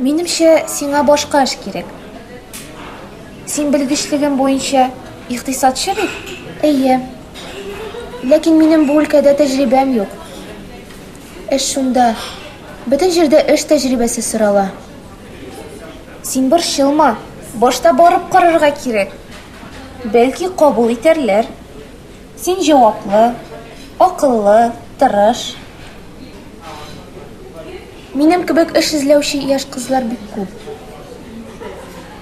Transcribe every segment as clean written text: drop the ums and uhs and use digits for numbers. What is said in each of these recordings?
Минемчә, сиңа башка эш кирәк. Син белгечлегең буенча икътисадчы бит? Әйе. Ләкин минем бу өлкәдә тәҗрибәм юк. Эш шунда. Бөтен җирдә эш тәҗрибәсе сорала. Син борчылма. Башта барып карарга кирәк. Бәлки кабул итәрләр. Син җаваплы, акыллы, тырыш. Минем кебек эш эзләүче яшь кызлар бик күп.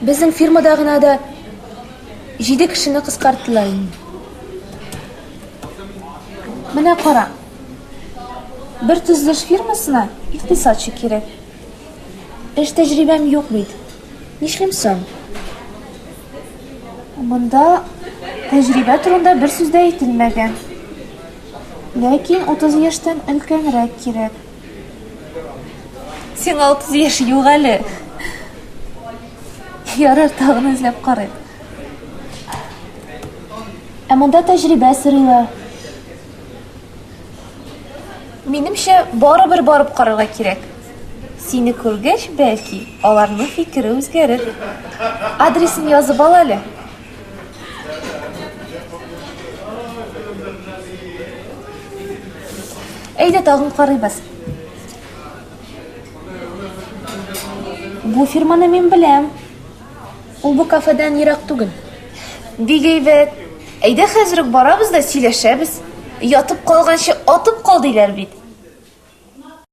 Безнең фирмада гына да 7 кешене кыскарттылар инде. Менә кара. Бер төзелеш фирмасына икътисадчы кирәк. Эш тәҗрибәм юк бит. Нишлим соң? Монда тәҗрибә турында бер сүз дә әйтелмәгән. Ләкин 30 яшьтән өлкәнрәк кирәк. Сиңа 30 яшь юк әле. Ярар, тагын эзләп карыйк. Ә монда тәҗрибә сорыйлар. Минемчә, барыбер барып карарга кирәк. Сине күргәч, бәлки, аларның фикере үзгәрер. Адресын язып ал әле. Әйдә, тагын карыйбыз. Бу фирманы мин беләм. Ул бу кафедан ерак түгел. Бик әйбәт. Әйдә хәзер үк барабыз да сөйләшәбез. Ятып калганчы атып кал диләр бит.